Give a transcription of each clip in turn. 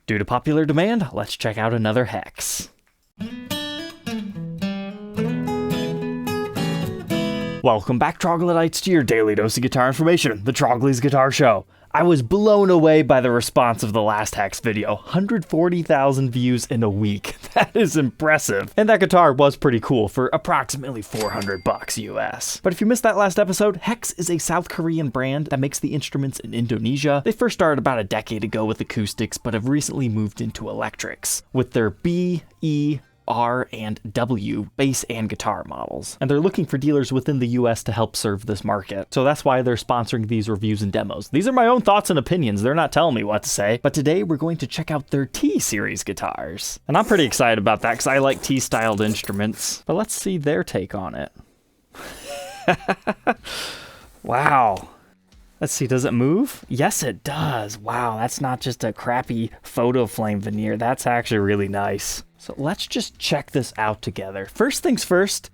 Due to popular demand, let's check out another HEX. Welcome back, Troglodytes, to your daily dose of guitar information, the Trogly's Guitar Show. I was blown away by the response of the last HEX video. 140,000 views in a week. That is impressive. And that guitar was pretty cool for approximately $400 US. But if you missed that last episode, HEX is a South Korean brand that makes the instruments in Indonesia. They first started about a decade ago with acoustics, but have recently moved into electrics with their B, E, R, and W bass and guitar models, and they're looking for dealers within the US to help serve this market. So that's why they're sponsoring these reviews and demos. These are my own thoughts and opinions, they're not telling me what to say, but today we're going to check out their T-series guitars. And I'm pretty excited about that because I like T-styled instruments, but let's see their take on it. Wow. Let's see, does it move? Yes, it does. Wow, that's not just a crappy photo flame veneer. That's actually really nice. So let's just check this out together. First things first,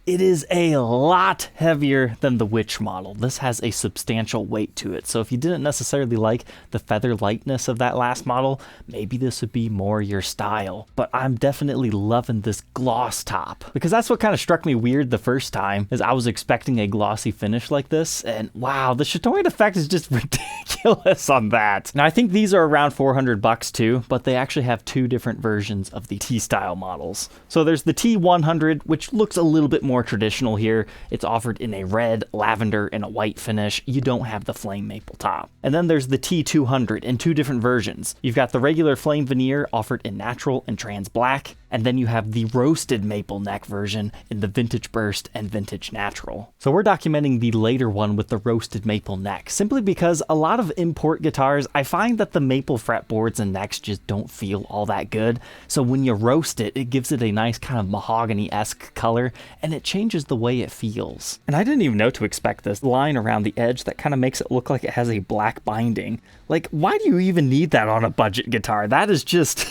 it is a lot heavier than the Witch model. This has a substantial weight to it. So if you didn't necessarily like the feather lightness of that last model, maybe this would be more your style. But I'm definitely loving this gloss top because that's what kind of struck me weird the first time is I was expecting a glossy finish like this. And wow, the Chatoyan effect is just ridiculous on that. Now I think these are around $400 too, but they actually have two different versions of the T-style models. So there's the T100, which looks a little bit more traditional here. It's offered in a red, lavender, and a white finish. You don't have the flame maple top. And then there's the T200 in two different versions. You've got the regular flame veneer offered in natural and trans black, and then you have the roasted maple neck version in the vintage burst and vintage natural. So we're documenting the later one with the roasted maple neck, simply because a lot of import guitars, I find that the maple fretboards and necks just don't feel all that good. So when you roast it, it gives it a nice kind of mahogany-esque color, and it changes the way it feels. And I didn't even know to expect this line around the edge that kind of makes it look like it has a black binding. Like, why do you even need that on a budget guitar? That is just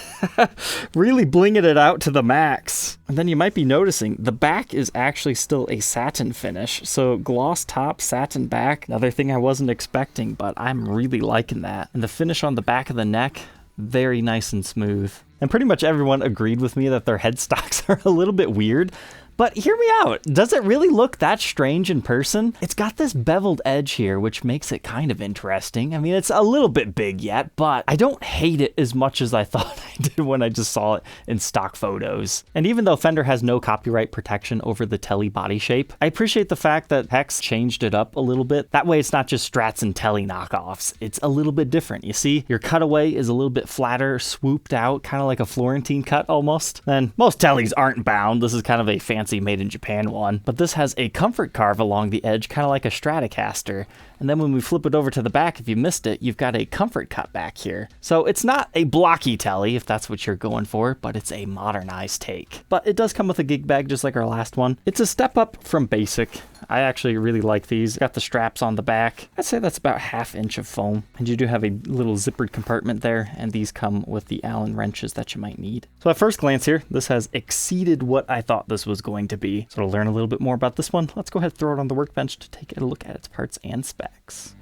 really blinging it out to the max. And then you might be noticing the back is actually still a satin finish. So gloss top, satin back, another thing I wasn't expecting, but I'm really liking that. And the finish on the back of the neck, very nice and smooth. And pretty much everyone agreed with me that their headstocks are a little bit weird. But hear me out, does it really look that strange in person? It's got this beveled edge here, which makes it kind of interesting. I mean, it's a little bit big yet, but I don't hate it as much as I thought I did when I just saw it in stock photos. And even though Fender has no copyright protection over the Tele body shape, I appreciate the fact that HEX changed it up a little bit. That way it's not just Strats and Tele knockoffs. It's a little bit different. You see, your cutaway is a little bit flatter, swooped out, kind of like a Florentine cut almost. And most Teles aren't bound. This is kind of a fancy made in Japan one, but this has a comfort carve along the edge, kind of like a Stratocaster. And then when we flip it over to the back, if you missed it, you've got a comfort cut back here. So it's not a blocky Tele, if that's what you're going for, but it's a modernized take. But it does come with a gig bag, just like our last one. It's a step up from basic. I actually really like these. Got the straps on the back. I'd say that's about 1/2 inch of foam. And you do have a little zippered compartment there, and these come with the Allen wrenches that you might need. So at first glance here, this has exceeded what I thought this was going to be. So to learn a little bit more about this one, let's go ahead and throw it on the workbench to take a look at its parts and specs.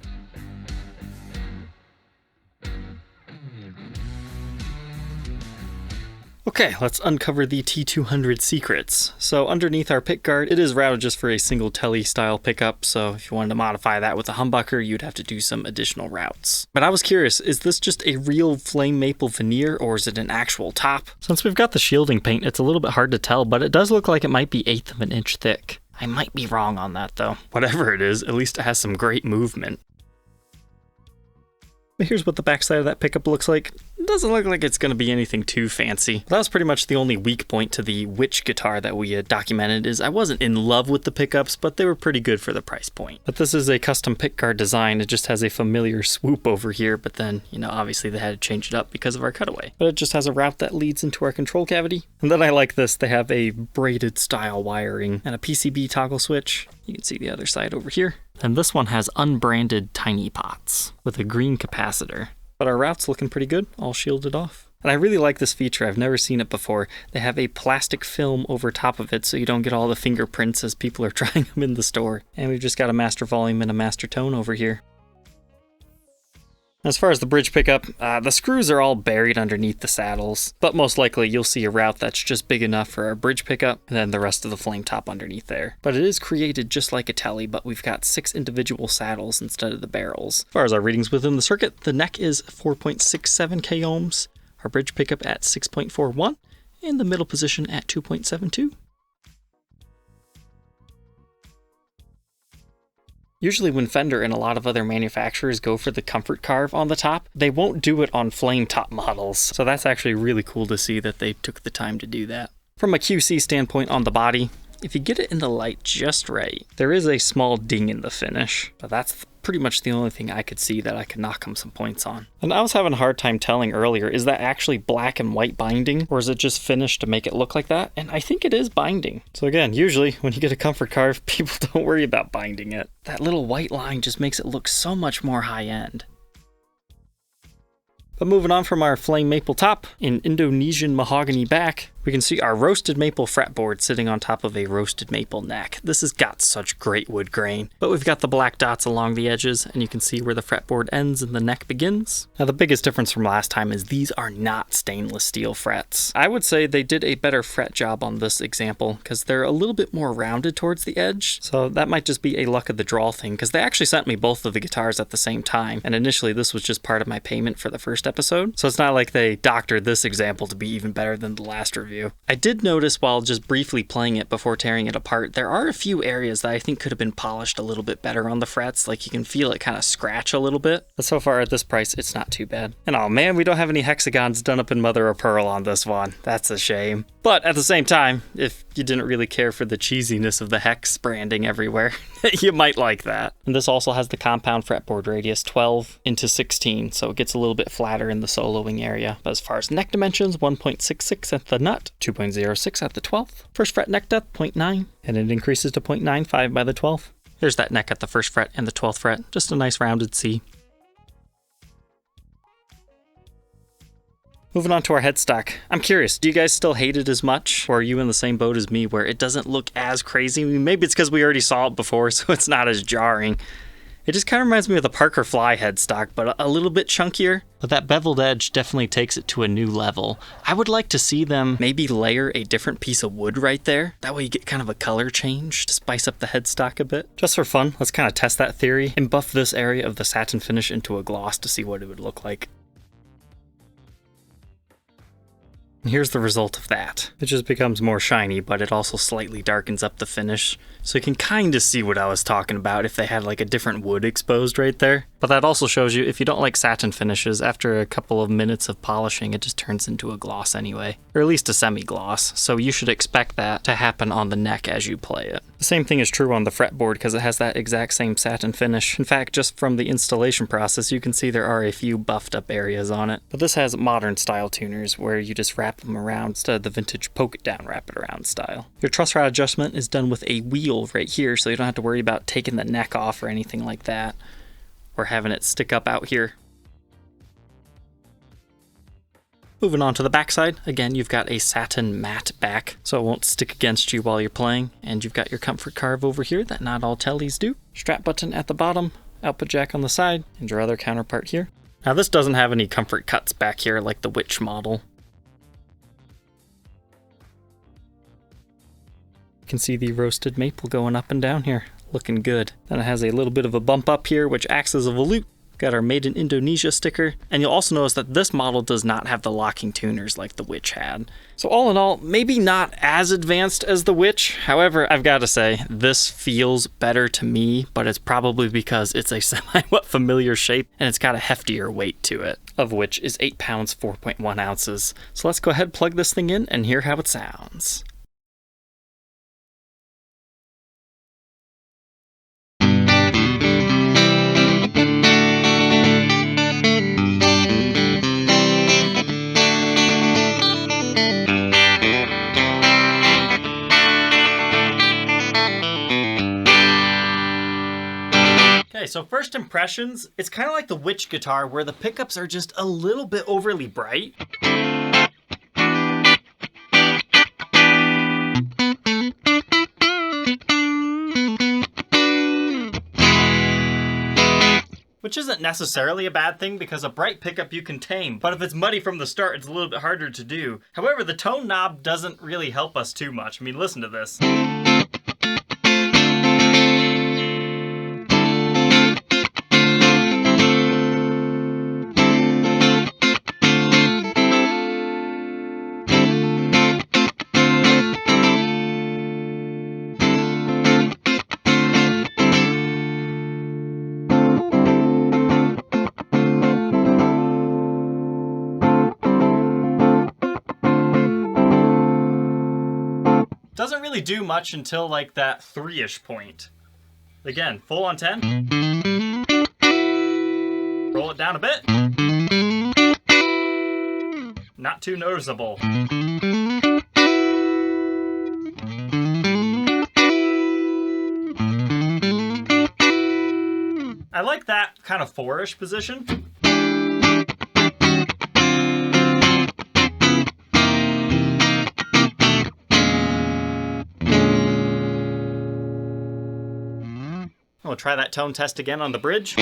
Okay, let's uncover the T200 secrets. So underneath our pickguard, it is routed just for a single Tele style pickup, so if you wanted to modify that with a humbucker, you'd have to do some additional routes. But I was curious, is this just a real flame maple veneer, or is it an actual top? Since we've got the shielding paint, it's a little bit hard to tell, but it does look like it might be 1/8 of an inch thick. I might be wrong on that though. Whatever it is, at least it has some great movement. But here's what the backside of that pickup looks like. It doesn't look like it's going to be anything too fancy. That was pretty much the only weak point to the Witch guitar that we had documented, is I wasn't in love with the pickups, but they were pretty good for the price point. But this is a custom pickguard design. It just has a familiar swoop over here, but then, you know, obviously they had to change it up because of our cutaway. But it just has a route that leads into our control cavity. And then I like this. They have a braided style wiring and a PCB toggle switch. You can see the other side over here. And this one has unbranded tiny pots with a green capacitor. But our route's looking pretty good, all shielded off. And I really like this feature. I've never seen it before. They have a plastic film over top of it so you don't get all the fingerprints as people are trying them in the store. And we've just got a master volume and a master tone over here. As far as the bridge pickup, the screws are all buried underneath the saddles, but most likely you'll see a route that's just big enough for our bridge pickup, and then the rest of the flame top underneath there. But it is created just like a Tele, but we've got 6 individual saddles instead of the barrels. As far as our readings within the circuit, the neck is 4.67 k ohms, our bridge pickup at 6.41, and the middle position at 2.72. Usually when Fender and a lot of other manufacturers go for the comfort carve on the top, they won't do it on flame top models. So that's actually really cool to see that they took the time to do that. From a QC standpoint on the body, if you get it in the light just right, there is a small ding in the finish, but that's pretty much the only thing I could see that I could knock them some points on. And I was having a hard time telling earlier, is that actually black and white binding, or is it just finished to make it look like that? And I think it is binding. So again, usually when you get a comfort carve, people don't worry about binding it. That little white line just makes it look so much more high end. But moving on from our flame maple top and Indonesian mahogany back, we can see our roasted maple fretboard sitting on top of a roasted maple neck. This has got such great wood grain, but we've got the black dots along the edges, and you can see where the fretboard ends and the neck begins. Now the biggest difference from last time is these are not stainless steel frets. I would say they did a better fret job on this example because they're a little bit more rounded towards the edge, so that might just be a luck of the draw thing because they actually sent me both of the guitars at the same time, and initially this was just part of my payment for the first episode, so it's not like they doctored this example to be even better than the last review. I did notice while just briefly playing it before tearing it apart, there are a few areas that I think could have been polished a little bit better on the frets, like you can feel it kind of scratch a little bit, but so far at this price it's not too bad. And oh man, we don't have any hexagons done up in mother of pearl on this one. That's a shame. But at the same time, if you didn't really care for the cheesiness of the hex branding everywhere, you might like that. And this also has the compound fretboard radius 12 into 16, so it gets a little bit flatter in the soloing area. But as far as neck dimensions, 1.66 at the nut, 2.06 at the 12th. First fret neck depth, 0.9, and it increases to 0.95 by the 12th. There's that neck at the first fret and the 12th fret, just a nice rounded C. Moving on to our headstock. I'm curious, do you guys still hate it as much? Or are you in the same boat as me where it doesn't look as crazy? I mean, maybe it's because we already saw it before, so it's not as jarring. It just kind of reminds me of the Parker Fly headstock, but a little bit chunkier. But that beveled edge definitely takes it to a new level. I would like to see them maybe layer a different piece of wood right there. That way you get kind of a color change to spice up the headstock a bit. Just for fun, let's kind of test that theory and buff this area of the satin finish into a gloss to see what it would look like. And here's the result of that. It just becomes more shiny, but it also slightly darkens up the finish. So you can kind of see what I was talking about if they had like a different wood exposed right there. But that also shows you if you don't like satin finishes, after a couple of minutes of polishing, it just turns into a gloss anyway. Or at least a semi-gloss. So you should expect that to happen on the neck as you play it. The same thing is true on the fretboard because it has that exact same satin finish. In fact, just from the installation process, you can see there are a few buffed up areas on it. But this has modern style tuners where you just wrap them around instead of the vintage poke it down, wrap it around style. Your truss rod adjustment is done with a wheel right here, so you don't have to worry about taking the neck off or anything like that, or having it stick up out here. Moving on to the backside, again you've got a satin matte back, so it won't stick against you while you're playing, and you've got your comfort carve over here that not all Teles do. Strap button at the bottom, output jack on the side, and your other counterpart here. Now this doesn't have any comfort cuts back here like the Witch model. You can see the roasted maple going up and down here, looking good. Then it has a little bit of a bump up here, which acts as a volute. Got our Made in Indonesia sticker, and you'll also notice that this model does not have the locking tuners like the Witch had. So all in all, maybe not as advanced as the Witch. However, I've got to say, this feels better to me, but it's probably because it's a somewhat familiar shape, and it's got a heftier weight to it, of which is 8 pounds, 4.1 ounces. So let's go ahead and plug this thing in and hear how it sounds. Okay, so first impressions, it's kind of like the Witch guitar where the pickups are just a little bit overly bright. which isn't necessarily a bad thing because a bright pickup you can tame, but if it's muddy from the start, it's a little bit harder to do. However, the tone knob doesn't really help us too much. I mean, listen to this. Doesn't really do much until like that 3-ish point. Again, full on 10. Roll it down a bit. Not too noticeable. I like that kind of 4-ish position. We'll try that tone test again on the bridge.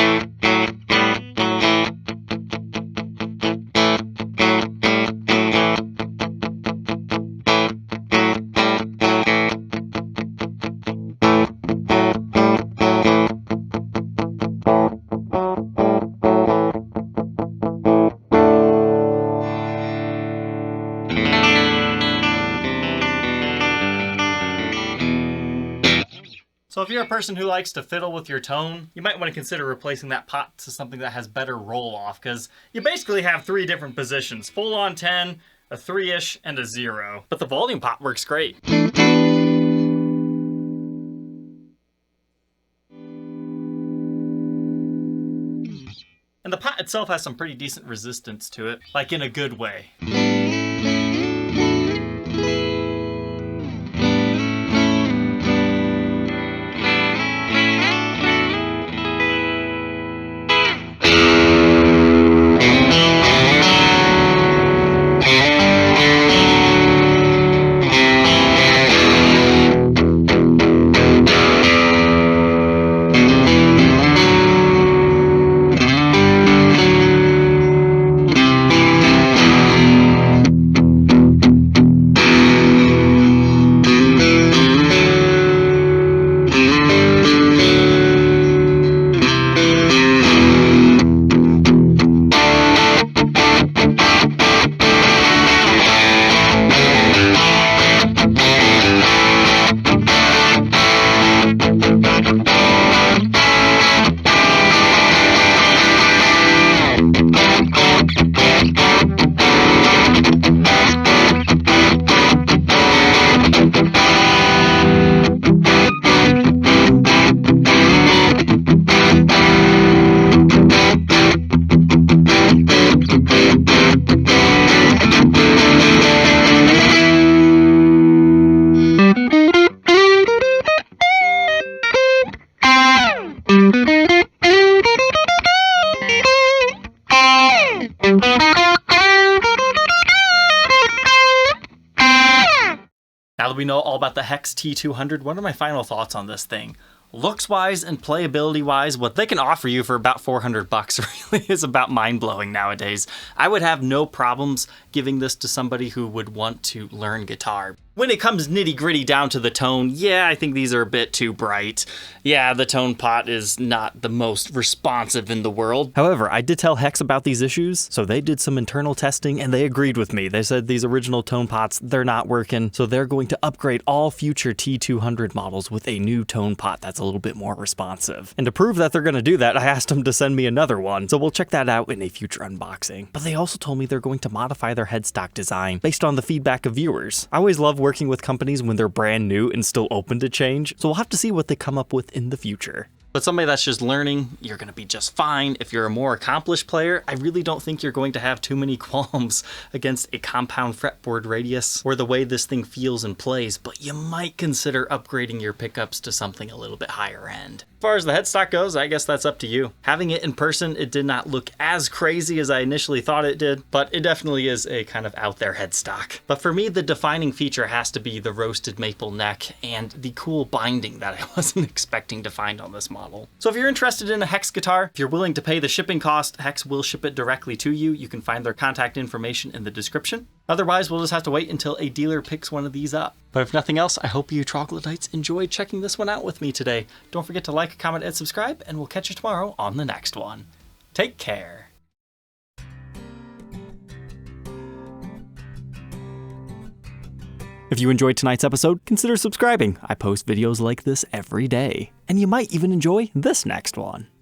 So if you're a person who likes to fiddle with your tone, you might want to consider replacing that pot to something that has better roll-off, because you basically have 3 different positions: full on 10, a 3-ish, and a 0. But the volume pot works great. And the pot itself has some pretty decent resistance to it, like in a good way. Now that we know all about the HEX T200, what are my final thoughts on this thing? Looks-wise and playability-wise, what they can offer you for about $400 really is about mind-blowing nowadays. I would have no problems giving this to somebody who would want to learn guitar. When it comes nitty-gritty down to the tone, yeah, I think these are a bit too bright. Yeah, the tone pot is not the most responsive in the world. However, I did tell HEX about these issues, so they did some internal testing and they agreed with me. They said these original tone pots, they're not working, so they're going to upgrade all future T200 models with a new tone pot that's a little bit more responsive. And to prove that they're going to do that, I asked them to send me another one, so we'll check that out in a future unboxing. But they also told me they're going to modify their headstock design based on the feedback of viewers. I always love working with companies when they're brand new and still open to change, so we'll have to see what they come up with in the future. But somebody that's just learning, you're going to be just fine. If you're a more accomplished player, I really don't think you're going to have too many qualms against a compound fretboard radius or the way this thing feels and plays, but you might consider upgrading your pickups to something a little bit higher end. As far as the headstock goes, I guess that's up to you. Having it in person, it did not look as crazy as I initially thought it did, but it definitely is a kind of out there headstock. But for me, the defining feature has to be the roasted maple neck and the cool binding that I wasn't expecting to find on this model. model. So if you're interested in a HEX guitar, if you're willing to pay the shipping cost, HEX will ship it directly to you. You can find their contact information in the description. Otherwise, we'll just have to wait until a dealer picks one of these up. But if nothing else, I hope you troglodytes enjoyed checking this one out with me today. Don't forget to like, comment, and subscribe, and we'll catch you tomorrow on the next one. Take care. If you enjoyed tonight's episode, consider subscribing. I post videos like this every day. And you might even enjoy this next one.